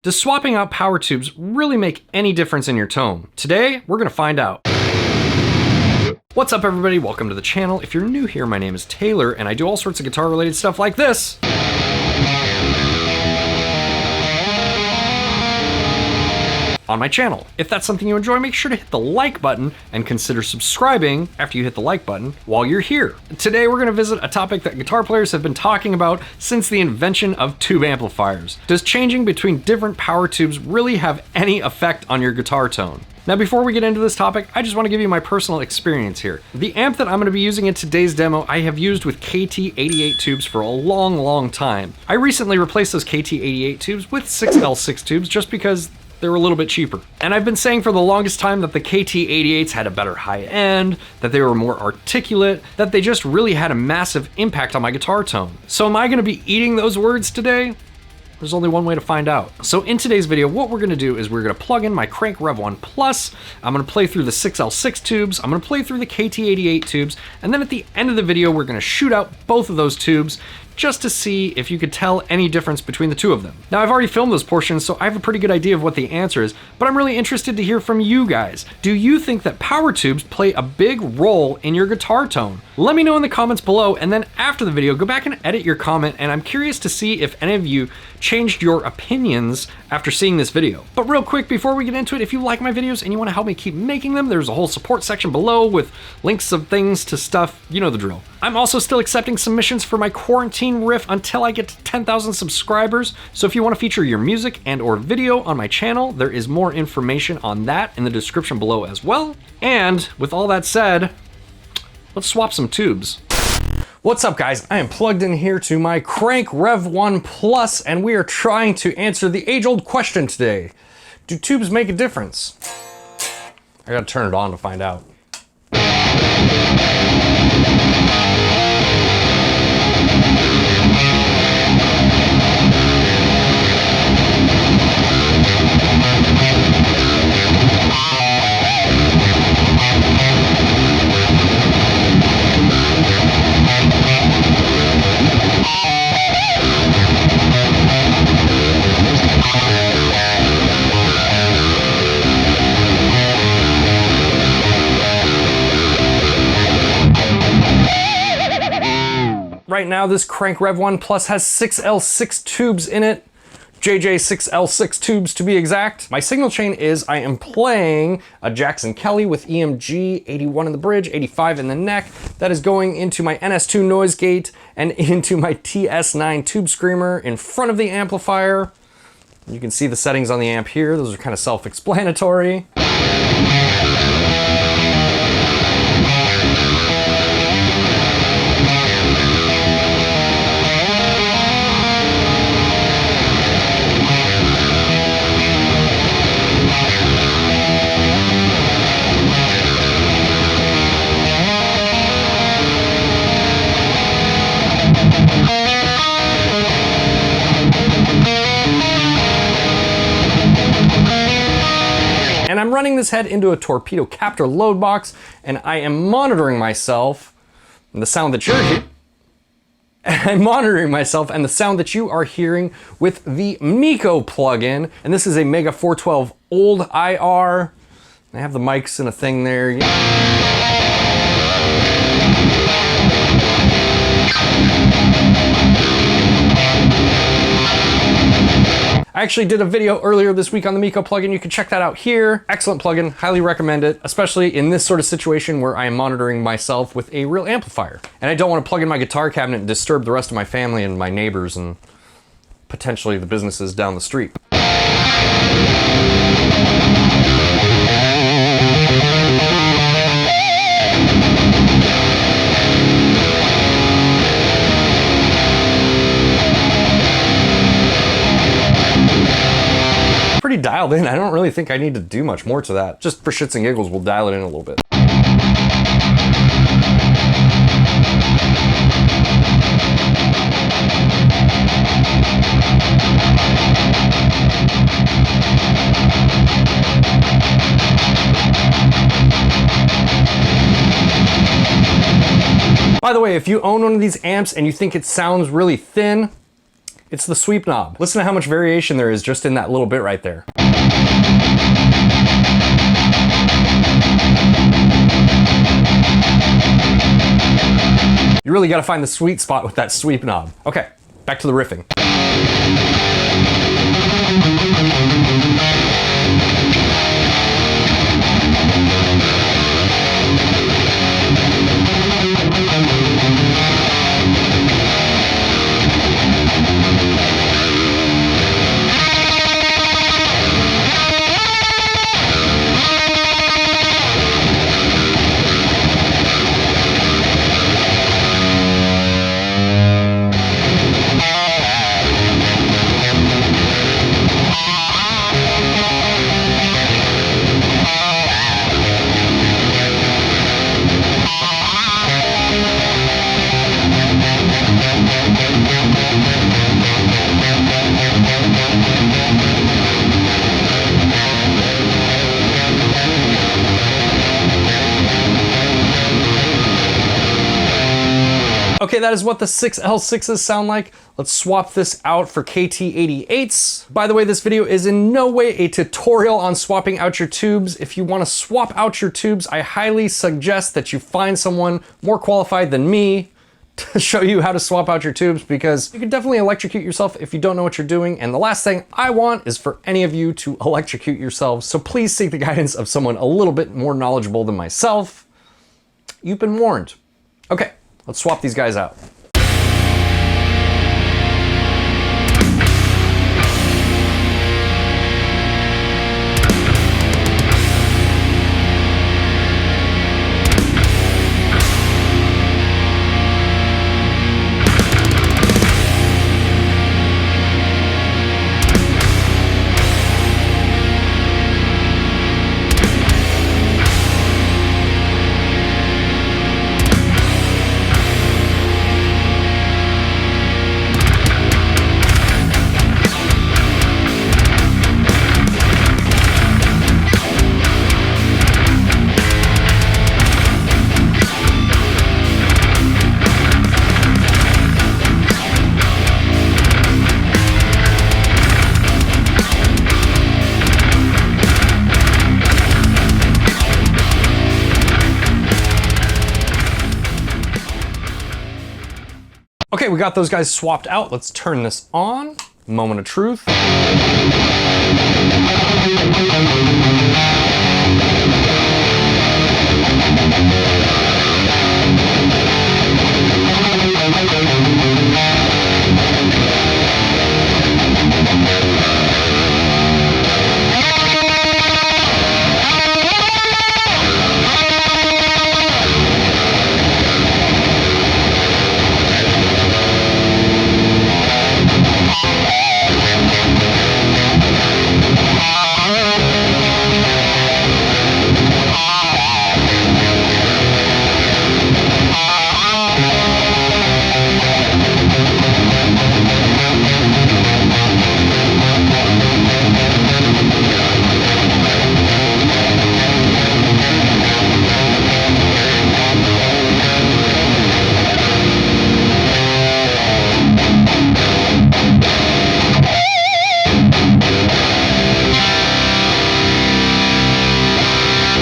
Does swapping out power tubes really make any difference in your tone? Today, we're gonna find out. What's up everybody, welcome to the channel. If you're new here, my name is Taylor and I do all sorts of guitar related stuff like this. On my channel. If that's something you enjoy, make sure to hit the like button and consider subscribing after you hit the like button while you're here. Today we're gonna visit a topic that guitar players have been talking about since the invention of tube amplifiers. Does changing between different power tubes really have any effect on your guitar tone? Now before we get into this topic, I just want to give you my personal experience here. The amp that I'm going to be using in today's demo, I have used with KT88 tubes for a long time. I recently replaced those KT88 tubes with 6L6 tubes just because they were a little bit cheaper. And I've been saying for the longest time that the KT88s had a better high end, that they were more articulate, that they just really had a massive impact on my guitar tone. So am I going to be eating those words today? There's only one way to find out. So in today's video, what we're gonna do is we're gonna plug in my Crank Rev1+, I'm gonna play through the 6L6 tubes, I'm gonna play through the KT88 tubes, and then at the end of the video, we're gonna shoot out both of those tubes just to see if you could tell any difference between the two of them. Now I've already filmed those portions, so I have a pretty good idea of what the answer is, but I'm really interested to hear from you guys. Do you think that power tubes play a big role in your guitar tone? Let me know in the comments below, and then after the video, go back and edit your comment, and I'm curious to see if any of you changed your opinions after seeing this video. But real quick, before we get into it, if you like my videos and you wanna help me keep making them, there's a whole support section below with links of things to stuff, you know the drill. I'm also still accepting submissions for my quarantine riff until I get to 10,000 subscribers. So if you want to feature your music and or video on my channel, there is more information on that in the description below as well. And with all that said, let's swap some tubes. What's up guys? I am plugged in here to my Crank Rev1+, and we are trying to answer the age-old question today. Do tubes make a difference? I gotta turn it on to find out. Right now, this Crank Rev1+ has 6L6 tubes in it. JJ6L6 tubes to be exact. My signal chain is I am playing a Jackson Kelly with EMG 81 in the bridge, 85 in the neck. That is going into my NS2 noise gate and into my TS9 tube screamer in front of the amplifier. You can see the settings on the amp here. Those are kind of self-explanatory. And I'm running this head into a 𝗕𝗪𝗡𝗃 load box, and I am monitoring myself and the sound that you're hearing. I'm monitoring myself and the sound that you are hearing with the Miko plugin, and this is a Mega 412 old IR. I have the mics and a thing there. I actually did a video earlier this week on the Miko plugin. You can check that out here. Excellent plugin, highly recommend it, especially in this sort of situation where I am monitoring myself with a real amplifier. And I don't want to plug in my guitar cabinet and disturb the rest of my family and my neighbors and potentially the businesses down the street. Pretty dialed in. I don't really think I need to do much more to that. Just for shits and giggles, we'll dial it in a little bit. By the way, if you own one of these amps and you think it sounds really thin, It's the sweep knob. Listen to how much variation there is just in that little bit right there. You really gotta find the sweet spot with that sweep knob. Okay, back to the riffing. Okay, that is what the 6L6s sound like. Let's swap this out for KT88s. By the way, this video is in no way a tutorial on swapping out your tubes. If you want to swap out your tubes, I highly suggest that you find someone more qualified than me to show you how to swap out your tubes, because you can definitely electrocute yourself if you don't know what you're doing. And the last thing I want is for any of you to electrocute yourselves. So please seek the guidance of someone a little bit more knowledgeable than myself. You've been warned. Okay. Let's swap these guys out. Okay, we got those guys swapped out. Let's turn this on. Moment of truth.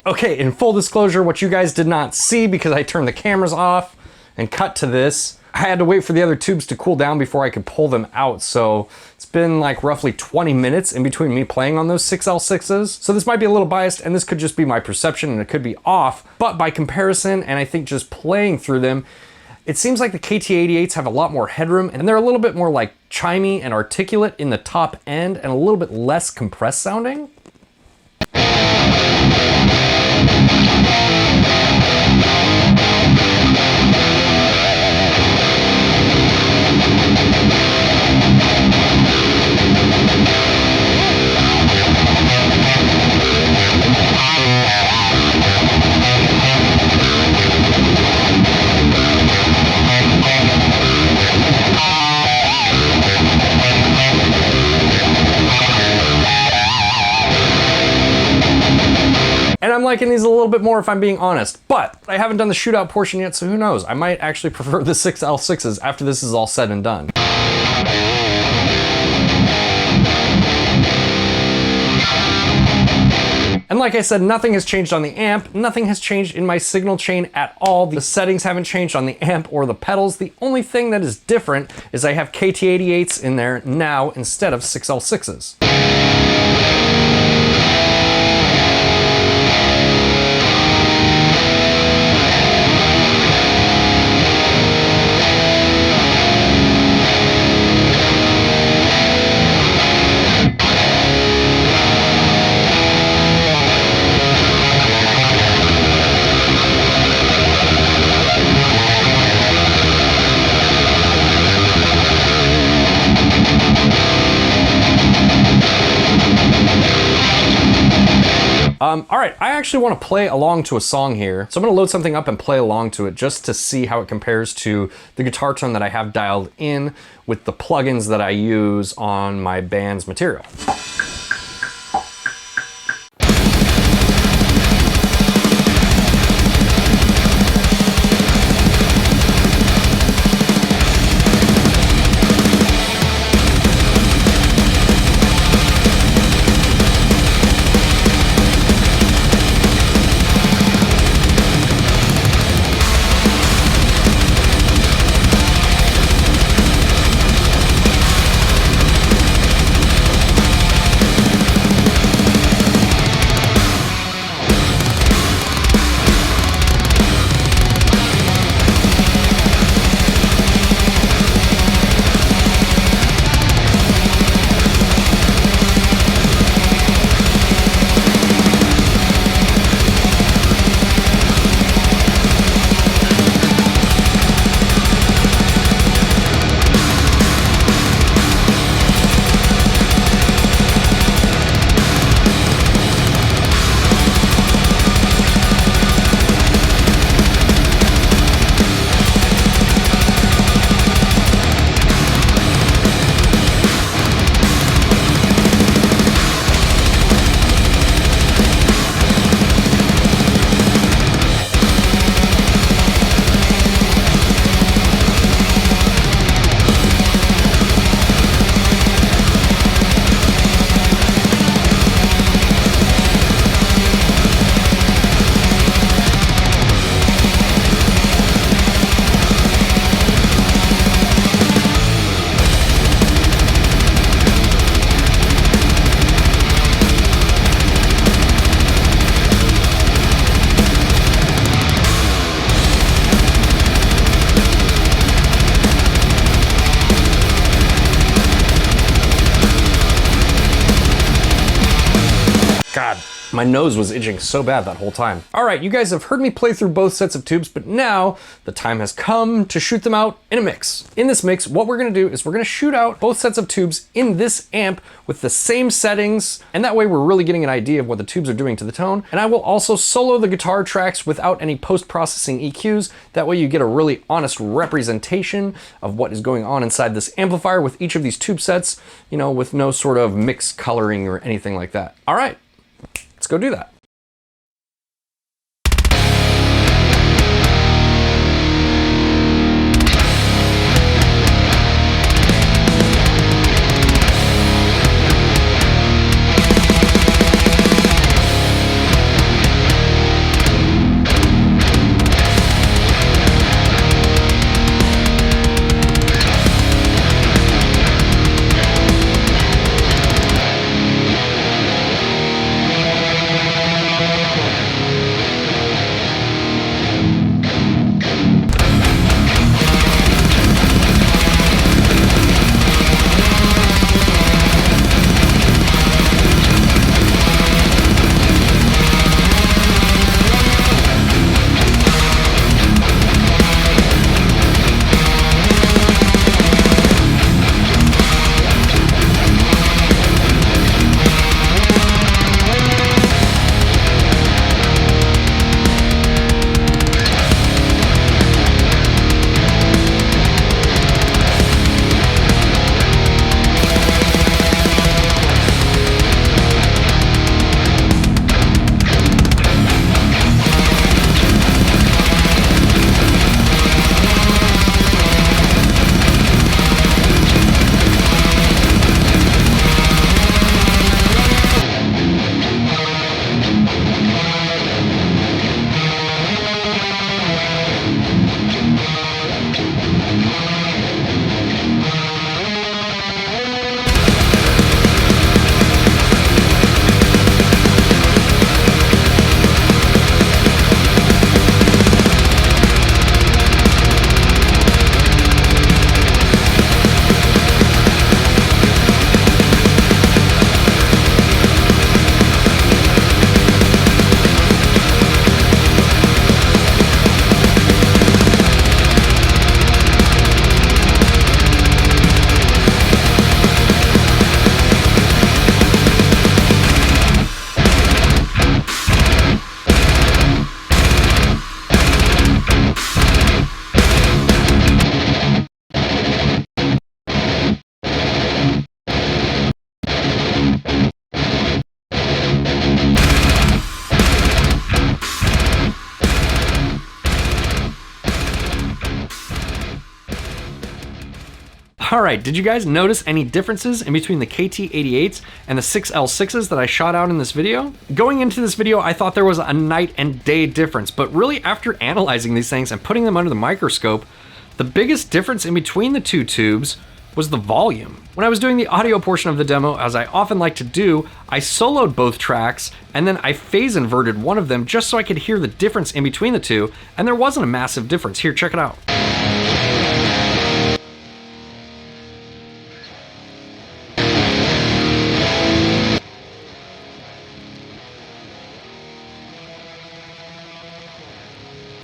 Okay, in full disclosure, what you guys did not see because I turned the cameras off and cut to this, I had to wait for the other tubes to cool down before I could pull them out. So it's been like roughly 20 minutes in between me playing on those 6L6s. So this might be a little biased and this could just be my perception and it could be off, but by comparison, and I think just playing through them, it seems like the KT88s have a lot more headroom and they're a little bit more like chimey and articulate in the top end and a little bit less compressed sounding. And I'm liking these a little bit more if I'm being honest, but I haven't done the shootout portion yet, so who knows? I might actually prefer the 6L6s after this is all said and done. And like I said, nothing has changed on the amp, nothing has changed in my signal chain at all. The settings haven't changed on the amp or the pedals. The only thing that is different is I have KT88s in there now instead of 6L6s. All right, I actually want to play along to a song here. So I'm gonna load something up and play along to it just to see how it compares to the guitar tone that I have dialed in with the plugins that I use on my band's material. God, my nose was itching so bad that whole time. All right, you guys have heard me play through both sets of tubes, but now the time has come to shoot them out in a mix. In this mix, what we're gonna do is we're gonna shoot out both sets of tubes in this amp with the same settings, and that way we're really getting an idea of what the tubes are doing to the tone. And I will also solo the guitar tracks without any post-processing EQs. That way you get a really honest representation of what is going on inside this amplifier with each of these tube sets, you know, with no sort of mix coloring or anything like that. All right. Let's go do that. Alright, did you guys notice any differences in between the KT88s and the 6L6s that I shot out in this video? Going into this video, I thought there was a night and day difference, but really after analyzing these things and putting them under the microscope, the biggest difference in between the two tubes was the volume. When I was doing the audio portion of the demo, as I often like to do, I soloed both tracks and then I phase inverted one of them just so I could hear the difference in between the two, and there wasn't a massive difference. Here, check it out.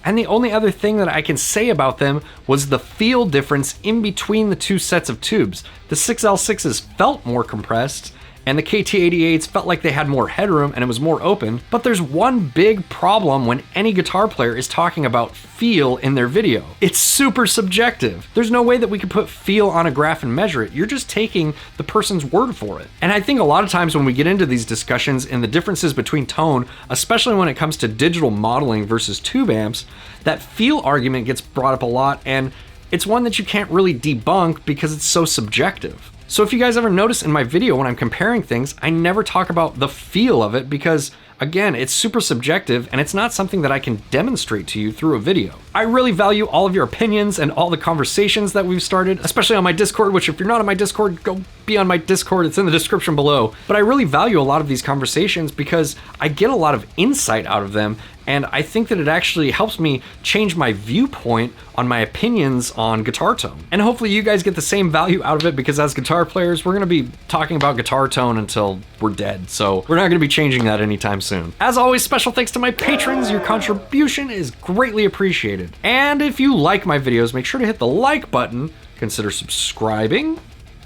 And the only other thing that I can say about them was the feel difference in between the two sets of tubes. The 6L6s felt more compressed, and the KT88s felt like they had more headroom and it was more open. But there's one big problem when any guitar player is talking about feel in their video. It's super subjective. There's no way that we could put feel on a graph and measure it. You're just taking the person's word for it. And I think a lot of times when we get into these discussions and the differences between tone, especially when it comes to digital modeling versus tube amps, that feel argument gets brought up a lot, and it's one that you can't really debunk because it's so subjective. So if you guys ever notice in my video when I'm comparing things, I never talk about the feel of it because, again, it's super subjective and it's not something that I can demonstrate to you through a video. I really value all of your opinions and all the conversations that we've started, especially on my Discord, which if you're not on my Discord, go be on my Discord, it's in the description below. But I really value a lot of these conversations because I get a lot of insight out of them, and I think that it actually helps me change my viewpoint on my opinions on guitar tone. And hopefully you guys get the same value out of it, because as guitar players, we're gonna be talking about guitar tone until we're dead. So we're not gonna be changing that anytime soon. As always, special thanks to my patrons. Your contribution is greatly appreciated. And if you like my videos, make sure to hit the like button, consider subscribing,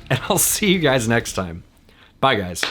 and I'll see you guys next time. Bye guys.